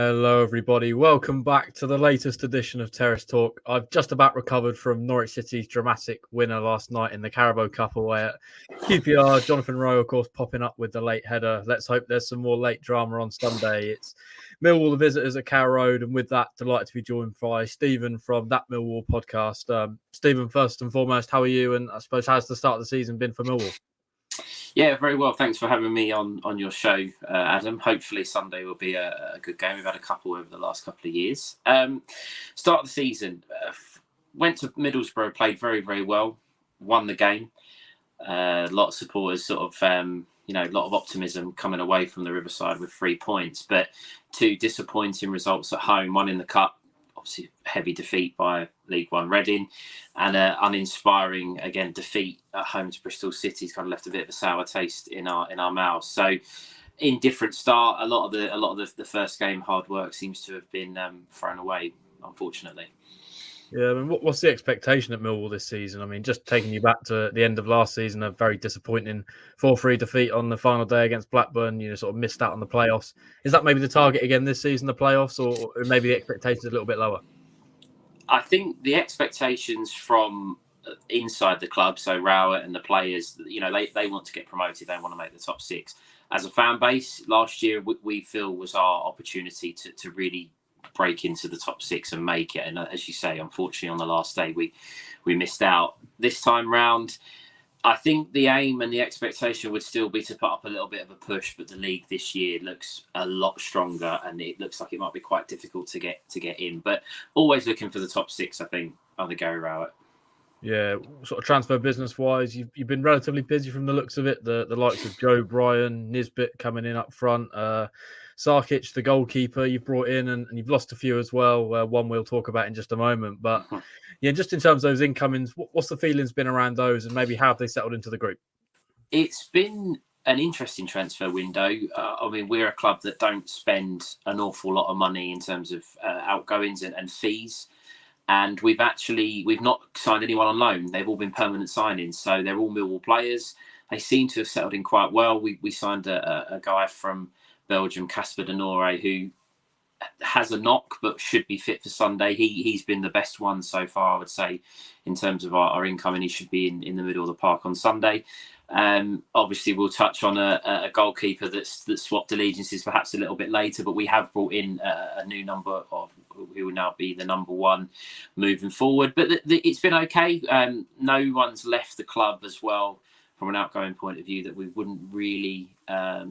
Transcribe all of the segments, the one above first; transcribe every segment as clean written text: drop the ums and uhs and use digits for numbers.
Hello, everybody. Welcome back to the latest edition of Terrace Talk. I've just about recovered from Norwich City's dramatic winner last night in the Carabao Cup away at QPR. Jonathan Rowe, of course, popping up with the late header. Let's hope there's some more late drama on Sunday. It's Millwall, the visitors at Carrow Road, and with that, delighted to be joined by Stephen from That Millwall Podcast. Stephen, first and foremost, how are you? And I suppose, how's the start of the season been for Millwall? Yeah, very well. Thanks for having me on your show, Adam. Hopefully Sunday will be a good game. We've had a couple over the last couple of years. Start of the season, went to Middlesbrough, played very, very well, won the game. A lot of supporters a lot of optimism coming away from the Riverside with 3 points, but two disappointing results at home, one in the Cup, obviously heavy defeat by League One Reading, and an uninspiring again defeat at home to Bristol City. It's kind of left a bit of a sour taste in our mouths. So, indifferent start. A lot of the first game hard work seems to have been thrown away, unfortunately. Yeah, I mean, what's the expectation at Millwall this season? I mean, just taking you back to the end of last season, a very disappointing 4-3 defeat on the final day against Blackburn. Sort of missed out on the playoffs. Is that maybe the target again this season, the playoffs, or maybe the expectations a little bit lower? I think the expectations from inside the club, so Rowett and the players, they want to get promoted. They want to make the top six. As a fan base, last year we feel was our opportunity to really break into the top six and make it. And as you say, unfortunately, on the last day, we missed out. This time round, I think the aim and the expectation would still be to put up a little bit of a push, but the league this year looks a lot stronger, and it looks like it might be quite difficult to get in. But always looking for the top six, I think, under Gary Rowett. Yeah, sort of transfer business-wise, you've been relatively busy from the looks of it. The likes of Joe Bryan, Nisbet coming in up front, Sarkic, the goalkeeper, you've brought in, and you've lost a few as well. One we'll talk about in just a moment. But yeah, just in terms of those incomings, what's the feelings been around those, and maybe how have they settled into the group? It's been an interesting transfer window. We're a club that don't spend an awful lot of money in terms of outgoings and fees. And we've not signed anyone on loan. They've all been permanent signings. So they're all Millwall players. They seem to have settled in quite well. We signed a guy from Belgium, Casper de Nore, who has a knock but should be fit for Sunday. He's been the best one so far, I would say, in terms of our income, and he should be in the middle of the park on Sunday. Obviously, we'll touch on a goalkeeper that swapped allegiances perhaps a little bit later, but we have brought in a new number of who will now be the number one moving forward. But it's been okay. No one's left the club as well from an outgoing point of view that we wouldn't really, I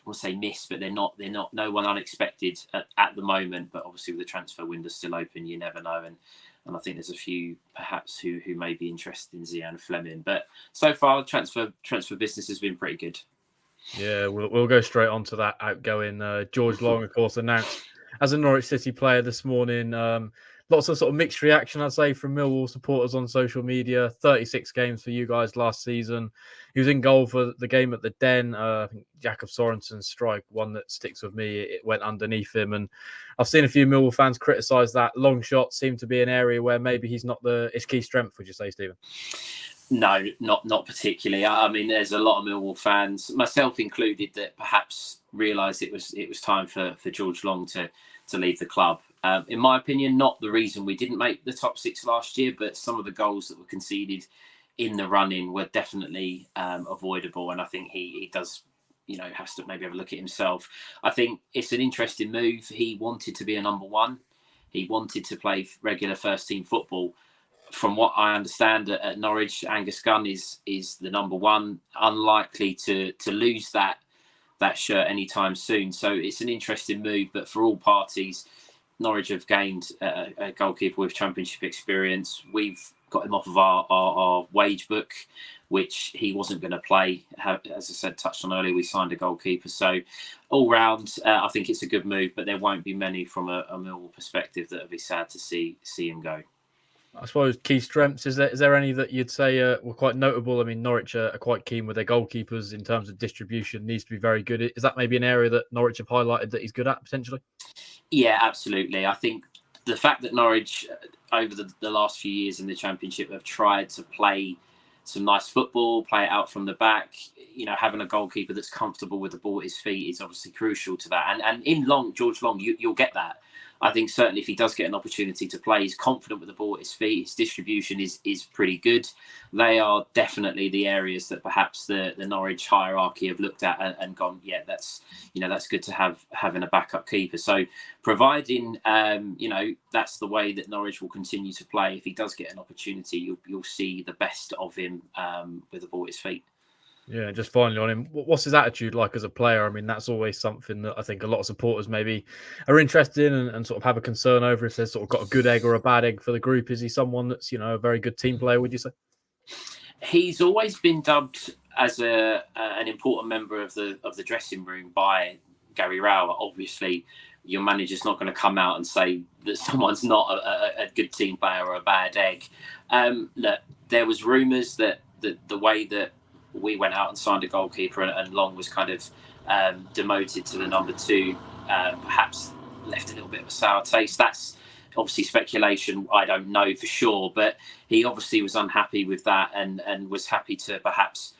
won't say miss, but they're not no one unexpected at the moment. But obviously with the transfer window still open, you never know. And I think there's a few perhaps who may be interested in Zian Fleming. But so far, transfer business has been pretty good. Yeah, we'll go straight on to that outgoing. George Long, of course, announced as a Norwich City player this morning. Lots of sort of mixed reaction, I'd say, from Millwall supporters on social media. 36 games for you guys last season. He was in goal for the game at the Den. I think Jakob Sorensen's strike, one that sticks with me, it went underneath him. And I've seen a few Millwall fans criticise that. Long shots seem to be an area where maybe he's not his key strength, would you say, Stephen? No, not particularly. I mean, there's a lot of Millwall fans, myself included, that perhaps realised it was time for George Long to leave the club. In my opinion, not the reason we didn't make the top six last year, but some of the goals that were conceded in the run-in were definitely avoidable. And I think he does, has to maybe have a look at himself. I think it's an interesting move. He wanted to be a number one. He wanted to play regular first-team football. From what I understand at Norwich, Angus Gunn is the number one, unlikely to lose that shirt anytime soon. So it's an interesting move, but for all parties, Norwich have gained a goalkeeper with championship experience. We've got him off of our wage book, which he wasn't going to play. As I said, touched on earlier, we signed a goalkeeper. So all round, I think it's a good move, but there won't be many from a Millwall perspective that would be sad to see him go. I suppose key strengths, is there any that you'd say were quite notable? I mean, Norwich are quite keen with their goalkeepers in terms of distribution, needs to be very good. Is that maybe an area that Norwich have highlighted that he's good at potentially? Yeah, absolutely. I think the fact that Norwich over the last few years in the Championship have tried to play some nice football, play it out from the back. Having a goalkeeper that's comfortable with the ball at his feet is obviously crucial to that. And in George Long, you'll get that. I think certainly if he does get an opportunity to play, he's confident with the ball at his feet. His distribution is pretty good. They are definitely the areas that perhaps the Norwich hierarchy have looked at and gone, yeah, that's good to having a backup keeper. So providing that's the way that Norwich will continue to play. If he does get an opportunity, you'll see the best of him with the ball at his feet. Yeah, just finally on him, what's his attitude like as a player? I mean, that's always something that I think a lot of supporters maybe are interested in and sort of have a concern over if they've sort of got a good egg or a bad egg for the group. Is he someone that's, a very good team player, would you say? He's always been dubbed as an important member of the dressing room by Gary Rowett. Obviously, your manager's not going to come out and say that someone's not a good team player or a bad egg. Look, there was rumours that the way that we went out and signed a goalkeeper and Long was kind of demoted to the number 2, perhaps left a little bit of a sour taste. That's obviously speculation. I don't know for sure, but he obviously was unhappy with that and was happy to perhaps,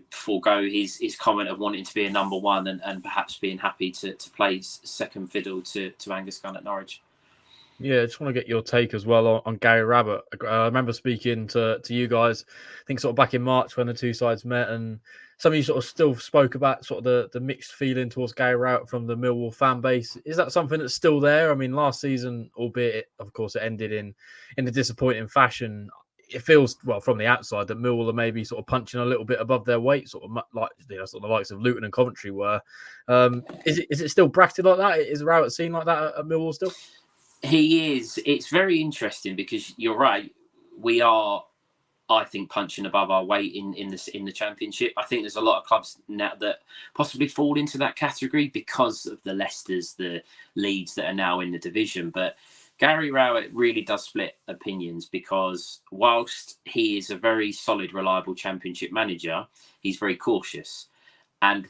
forego his comment of wanting to be a number 1 and perhaps being happy to play second fiddle to Angus Gunn at Norwich. Yeah, I just want to get your take as well on Gary Rowett. I remember speaking to you guys, I think sort of back in March when the two sides met, and some of you sort of still spoke about sort of the mixed feeling towards Gary Rowett from the Millwall fan base. Is that something that's still there? I mean, last season, albeit of course it ended in a disappointing fashion, it feels, well, from the outside that Millwall are maybe sort of punching a little bit above their weight, sort of like sort of the likes of Luton and Coventry were. Is it still bracketed like that? Is Rowett seen like that at Millwall still? He is. It's very interesting because you're right. We are, I think, punching above our weight in the Championship. I think there's a lot of clubs now that possibly fall into that category because of the Leicesters, the Leeds that are now in the division. But Gary Rowett really does split opinions because whilst he is a very solid, reliable Championship manager, he's very cautious. And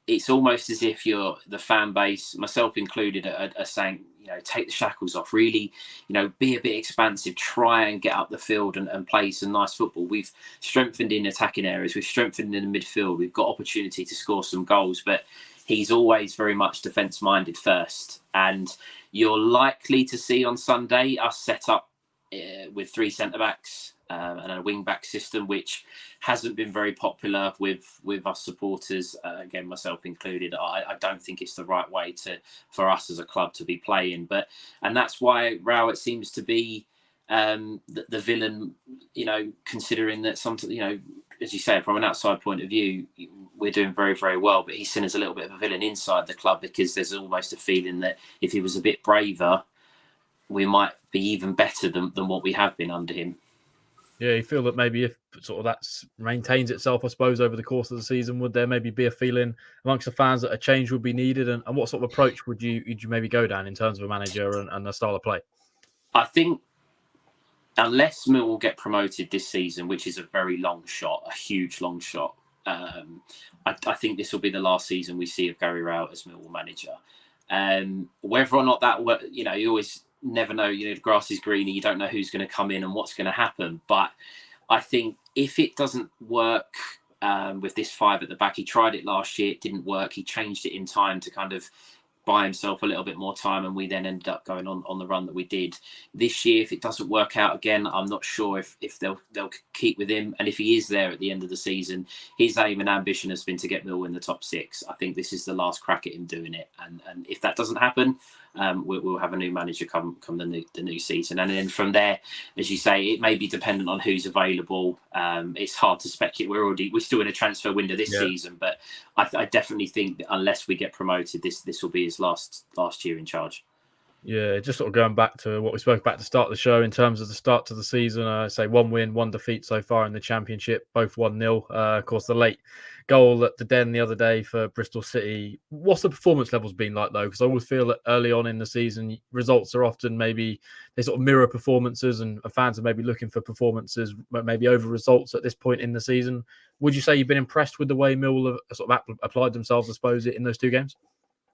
it's almost as if the fan base, myself included, are saying, take the shackles off, really, be a bit expansive, try and get up the field and play some nice football. We've strengthened in attacking areas, we've strengthened in the midfield, we've got opportunity to score some goals, but he's always very much defence-minded first. And you're likely to see on Sunday us set up with 3 centre-backs and a wing-back system, which hasn't been very popular with us supporters, again, myself included. I don't think it's the right way for us as a club to be playing. And that's why Rowett seems to be the villain, considering that sometimes, as you say, from an outside point of view, we're doing very, very well, but he's seen as a little bit of a villain inside the club because there's almost a feeling that if he was a bit braver, we might be even better than what we have been under him. Yeah, you feel that maybe if sort of that maintains itself, I suppose, over the course of the season, would there maybe be a feeling amongst the fans that a change would be needed? And what sort of approach would you maybe go down in terms of a manager and the style of play? I think unless Millwall get promoted this season, which is a very long shot, a huge long shot, I think this will be the last season we see of Gary Rowett as Millwall manager. Whether or not that, you always never know, the grass is green and you don't know who's going to come in and what's going to happen. But I think if it doesn't work with this 5 at the back, he tried it last year, it didn't work. He changed it in time to kind of buy himself a little bit more time, and we then ended up going on the run that we did. This year, if it doesn't work out again, I'm not sure if they'll keep with him. And if he is there at the end of the season, his aim and ambition has been to get Millwall in the top 6. I think this is the last crack at him doing it. And if that doesn't happen, we'll have a new manager come the new season. And then from there, as you say, it may be dependent on who's available. It's hard to speculate. We're still in a transfer window this season, but I definitely think that unless we get promoted, this will be his last year in charge. Yeah, just sort of going back to what we spoke about to start the show in terms of the start to the season. Say 1 win, 1 defeat so far in the Championship, both 1-0. Of course, the late goal at the Den the other day for Bristol City. What's the performance levels been like, though? Because I always feel that early on in the season, results are often maybe they sort of mirror performances, and fans are maybe looking for performances, maybe over results at this point in the season. Would you say you've been impressed with the way Millwall have sort of applied themselves, I suppose, in those 2 games?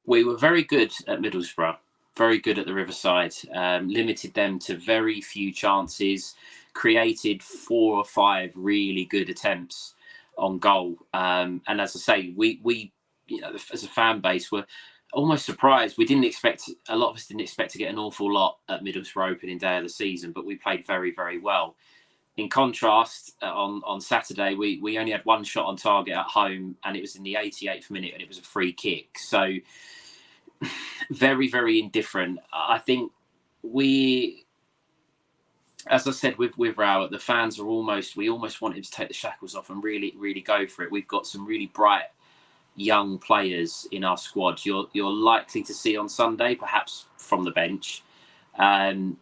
We were very good at Middlesbrough. Very good at the Riverside, limited them to very few chances, created 4 or 5 really good attempts on goal. And as I say, we as a fan base were almost surprised. A lot of us didn't expect to get an awful lot at Middlesbrough opening day of the season, but we played very, very well. In contrast, on Saturday, we only had 1 shot on target at home, and it was in the 88th minute, and it was a free kick. So very, very indifferent. I think as I said with Rowett, the fans we almost want him to take the shackles off and really, really go for it. We've got some really bright young players in our squad. You're likely to see on Sunday, perhaps from the bench. And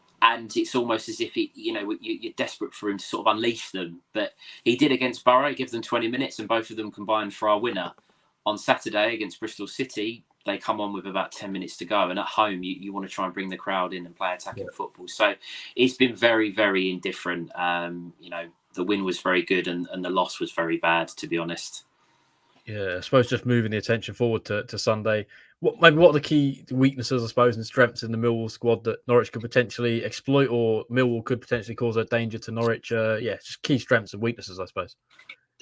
it's almost as if you're desperate for him to sort of unleash them. But he did against Borough, give them 20 minutes, and both of them combined for our winner. On Saturday against Bristol City, they come on with about 10 minutes to go. And at home, you want to try and bring the crowd in and play attacking football. So it's been very, very indifferent. The win was very good and the loss was very bad, to be honest. Yeah, I suppose just moving the attention forward to Sunday. What are the key weaknesses, I suppose, and strengths in the Millwall squad that Norwich could potentially exploit, or Millwall could potentially cause a danger to Norwich? Just key strengths and weaknesses, I suppose.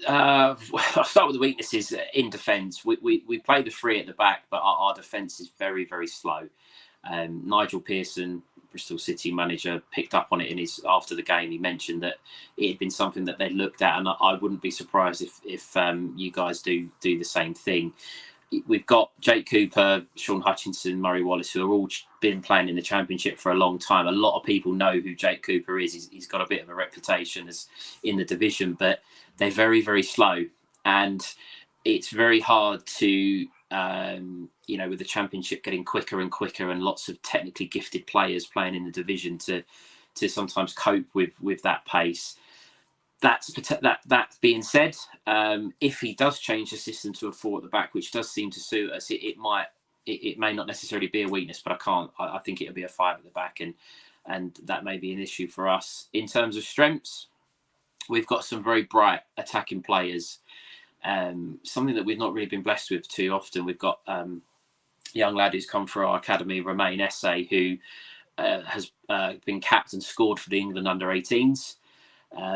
I'll start with the weaknesses in defence. We play the 3 at the back, but our defence is very, very slow. Nigel Pearson, Bristol City manager, picked up on it after the game. He mentioned that it had been something that they'd looked at, and I wouldn't be surprised if you guys do the same thing. We've got Jake Cooper, Sean Hutchinson, Murray Wallace, who are all been playing in the Championship for a long time. A lot of people know who Jake Cooper is. He's got a bit of a reputation as in the division, but they're very, very slow. And it's very hard to, with the Championship getting quicker and quicker and lots of technically gifted players playing in the division to sometimes cope with that pace. That being said, if he does change the system to a 4 at the back, which does seem to suit us, it may not necessarily be a weakness, but I think it'll be a 5 at the back, and that may be an issue for us. In terms of strengths, we've got some very bright attacking players. Something that we've not really been blessed with too often. We've got a young lad who's come through our academy, Romain Esse, who has been capped and scored for the England under-18s.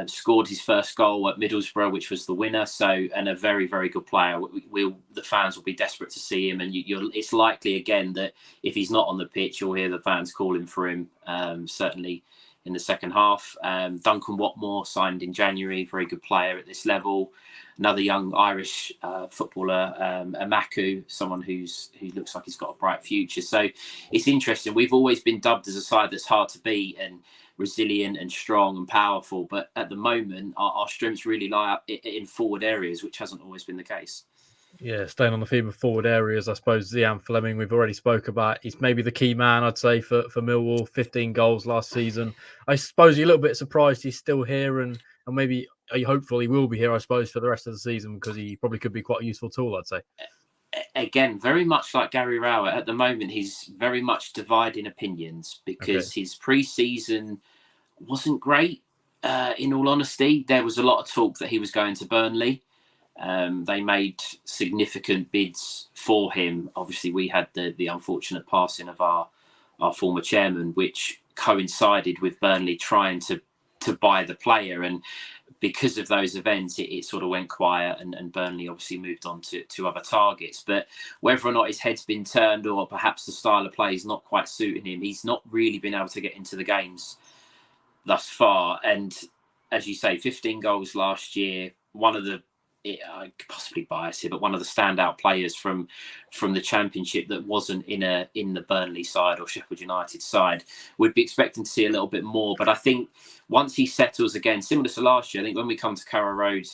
Scored his first goal at Middlesbrough, which was the winner. And a very, very good player. The fans will be desperate to see him, and it's likely again that if he's not on the pitch, you'll hear the fans calling for him. Certainly in the second half. Duncan Watmore signed in January, very good player at this level. Another young Irish footballer, Amaku, someone who looks like he's got a bright future. So it's interesting. We've always been dubbed as a side that's hard to beat and resilient and strong and powerful. But at the moment, our strengths really lie up in forward areas, which hasn't always been the case. Yeah, staying on the theme of forward areas, I suppose Zian Fleming, we've already spoke about. He's maybe the key man, I'd say, for Millwall. 15 goals last season. I suppose you're a little bit surprised he's still here, and maybe hopefully will be here, I suppose, for the rest of the season, because he probably could be quite a useful tool, I'd say. Again, very much like Gary Rowett, at the moment, he's very much dividing opinions because his pre-season wasn't great. In all honesty, there was a lot of talk that he was going to Burnley. They made significant bids for him. Obviously, we had the unfortunate passing of our former chairman, which coincided with Burnley trying to buy the player. And because of those events, it sort of went quiet, and Burnley obviously moved on to other targets. But whether or not his head's been turned, or perhaps the style of play is not quite suiting him, he's not really been able to get into the games thus far. And as you say, 15 goals last year, I could possibly bias here, but one of the standout players from the Championship that wasn't in the Burnley side or Sheffield United side. We'd be expecting to see a little bit more, but I think once he settles again, similar to last year, I think when we come to Carrow Road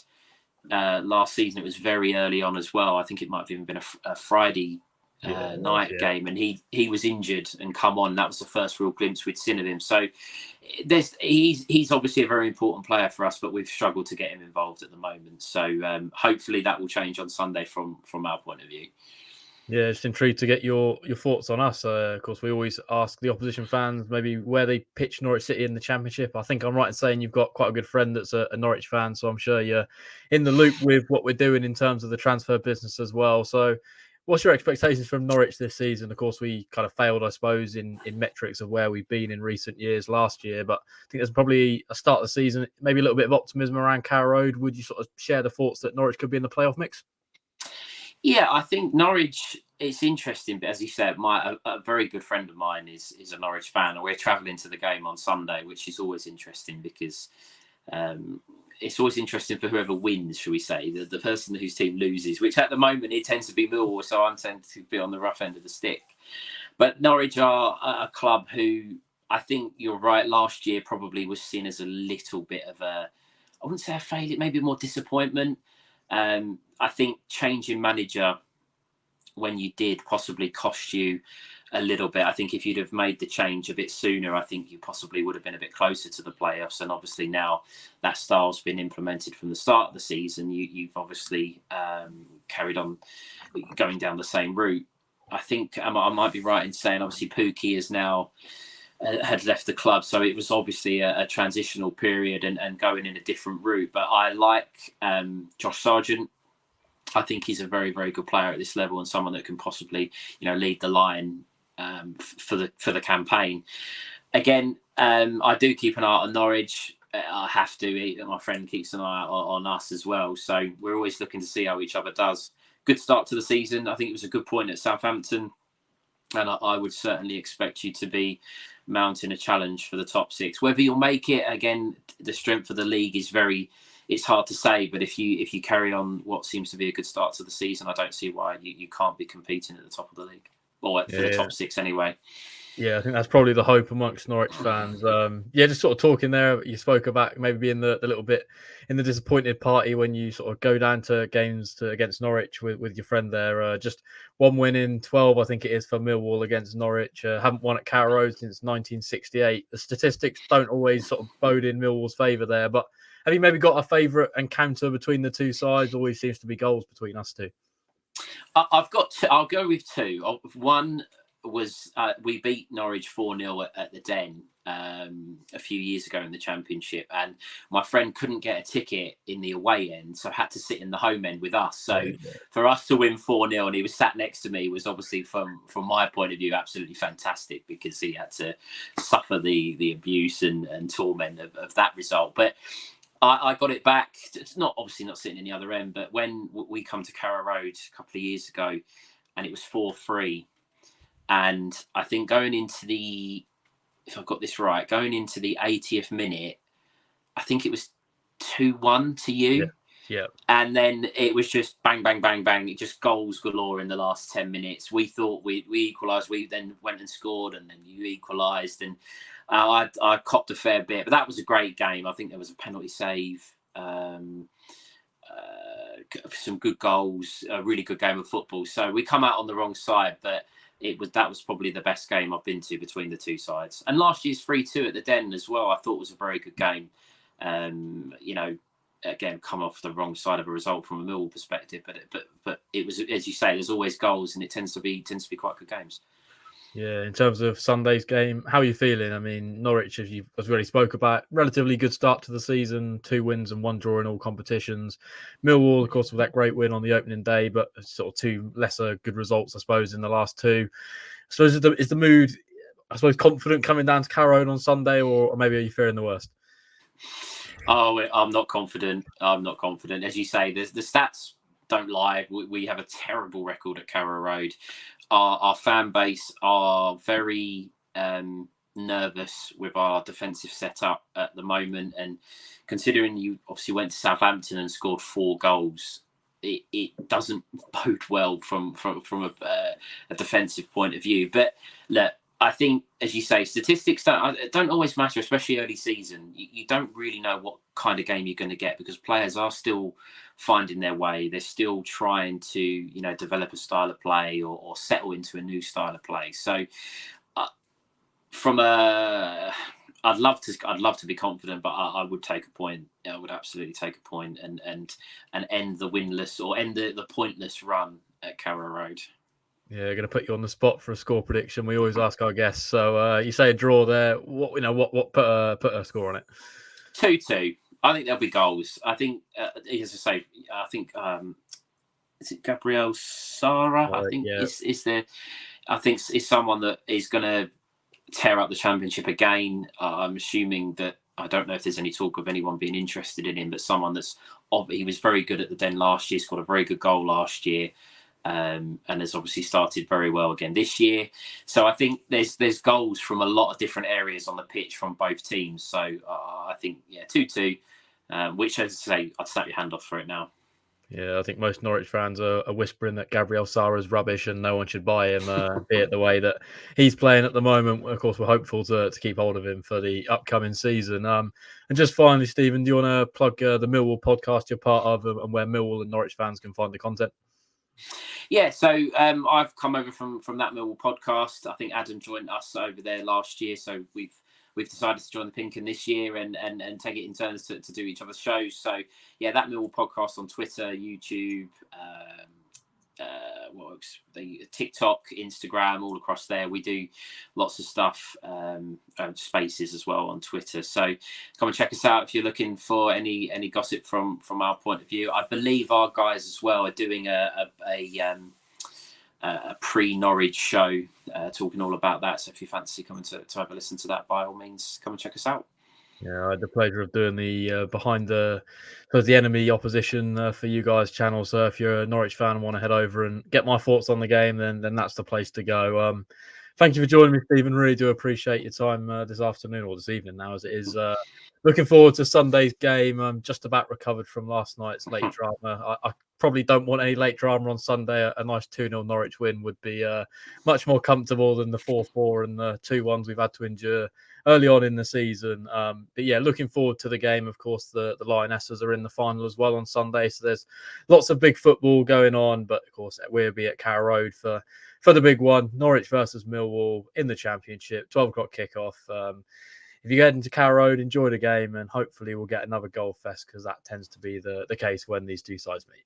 last season, it was very early on as well. I think it might have even been a Friday night game, and he was injured and come on. That was the first real glimpse we'd seen of him. So he's obviously a very important player for us, but we've struggled to get him involved at the moment. So hopefully that will change on Sunday from our point of view. Yeah, just intrigued to get your thoughts on us. Of course, we always ask the opposition fans maybe where they pitch Norwich City in the Championship. I think I'm right in saying you've got quite a good friend that's a Norwich fan, so I'm sure you're in the loop with what we're doing in terms of the transfer business as well. So What's your expectations from Norwich this season? Of course, we kind of failed, I suppose, in metrics of where we've been in recent years last year. But I think there's probably a start of the season, maybe a little bit of optimism around Carrow Road. Would you sort of share the thoughts that Norwich could be in the playoff mix? Yeah, I think Norwich, it's interesting. But as you said, a very good friend of mine is a Norwich fan. And we're travelling to the game on Sunday, which is always interesting because it's always interesting for whoever wins, shall we say, the person whose team loses, which at the moment it tends to be Millwall, so I tend to be on the rough end of the stick. But Norwich are a club who, I think you're right, last year probably was seen as a little bit of I wouldn't say a failure, maybe more disappointment. I think changing manager when you did possibly cost you a little bit. I think if you'd have made the change a bit sooner, I think you possibly would have been a bit closer to the playoffs. And obviously now that style's been implemented from the start of the season, you've obviously carried on going down the same route. I think I might be right in saying obviously Pookie is now had left the club, so it was obviously a transitional period and going in a different route. But I like Josh Sargent. I think he's a very, very good player at this level and someone that can possibly, lead the line for the campaign. Again, I do keep an eye on Norwich. I have to. My friend keeps an eye on us as well. So we're always looking to see how each other does. Good start to the season. I think it was a good point at Southampton. And I would certainly expect you to be mounting a challenge for the top six. Whether you'll make it, again, the strength of the league is it's hard to say. But if you carry on what seems to be a good start to the season, I don't see why you can't be competing at the top of the league. Or for the top six anyway. Yeah, I think that's probably the hope amongst Norwich fans. Just sort of talking there, you spoke about maybe being the little bit in the disappointed party when you sort of go down to games against Norwich with your friend there. Just one win in 12, I think it is, for Millwall against Norwich. Haven't won at Carrow Road since 1968. The statistics don't always sort of bode in Millwall's favour there, but have you maybe got a favourite encounter between the two sides? Always seems to be goals between us two. I've got two. I'll go with two. One was we beat Norwich 4-0 at the Den a few years ago in the Championship, and my friend couldn't get a ticket in the away end, so had to sit in the home end with us. So for us to win 4-0 and he was sat next to me was obviously from my point of view absolutely fantastic, because he had to suffer the abuse and torment of that result. But I got it back. It's not sitting in the other end, but when we come to Carrow Road a couple of years ago, and it was 4-3. And I think going into the 80th minute, I think it was 2-1 to you. Yeah. And then it was just bang, bang, bang, bang. It just goals galore in the last 10 minutes. We thought we equalised. We then went and scored, and then you equalised. And I copped a fair bit. But that was a great game. I think there was a penalty save. Some good goals. A really good game of football. So we come out on the wrong side, but that was probably the best game I've been to between the two sides. And last year's 3-2 at the Den as well, I thought was a very good game. Again, come off the wrong side of a result from a Millwall perspective, but it was, as you say, there's always goals, and it tends to be quite good games. Yeah, in terms of Sunday's game, how are you feeling? I mean, Norwich, as we already spoke about, relatively good start to the season, 2 wins and 1 draw in all competitions. Millwall, of course, with that great win on the opening day, but sort of 2 lesser good results, I suppose, in the last 2. So is the mood, I suppose, confident coming down to Carrow Road on Sunday, or maybe are you fearing the worst? Oh, I'm not confident. As you say, the stats don't lie. We have a terrible record at Carrow Road. Our fan base are very nervous with our defensive setup at the moment. And considering you obviously went to Southampton and scored 4 goals, it doesn't bode well from a defensive point of view. But look, I think, as you say, statistics don't always matter, especially early season. You don't really know what kind of game you're going to get, because players are still finding their way. They're still trying to, develop a style of play or settle into a new style of play. So, I'd love to be confident, but I would take a point. I would absolutely take a point and end the winless or end the pointless run at Carrow Road. Yeah, going to put you on the spot for a score prediction. We always ask our guests. So you say a draw there. What put a score on it? 2-2. I think there'll be goals. I think, as I say, is it Gabriel Sara? I think is someone that is going to tear up the Championship again. I'm assuming that, I don't know if there's any talk of anyone being interested in him, but someone he was very good at the Den last year, scored a very good goal last year, and has obviously started very well again this year. So I think there's goals from a lot of different areas on the pitch from both teams. So I think 2-2, which, as I say, I'd snap your hand off for it now. Yeah, I think most Norwich fans are whispering that Gabriel Sara's rubbish and no one should buy him, be it the way that he's playing at the moment. Of course, we're hopeful to keep hold of him for the upcoming season. And just finally, Stephen, do you want to plug the Millwall podcast you're part of and where Millwall and Norwich fans can find the content? Yeah, so I've come over from That Millwall Podcast. I think Adam joined us over there last year, so we've decided to join the Pink 'Un this year and take it in turns to do each other's shows. So yeah, That Millwall Podcast on Twitter, YouTube, the TikTok, Instagram, all across there. We do lots of stuff, spaces as well on Twitter. So come and check us out if you're looking for any gossip from our point of view. I believe our guys as well are doing a pre-Norwich show, talking all about that. So if you fancy coming to have a listen to that, by all means, come and check us out. Yeah, I had the pleasure of doing the behind the enemy opposition for you guys channel. So if you're a Norwich fan and want to head over and get my thoughts on the game, then that's the place to go. Thank you for joining me, Stephen. Really do appreciate your time this afternoon, or this evening now as it is. Looking forward to Sunday's game. I'm just about recovered from last night's late drama. I probably don't want any late drama on Sunday. A nice 2-0 Norwich win would be much more comfortable than the 4-4 and the 2-1s we've had to endure early on in the season. But yeah, looking forward to the game. Of course, the Lionesses are in the final as well on Sunday. So there's lots of big football going on. But of course, we'll be at Carrow Road for the big one. Norwich versus Millwall in the Championship, 12 o'clock kickoff. If you get into Carrow Road, enjoy the game, and hopefully we'll get another goal fest, because that tends to be the case when these two sides meet.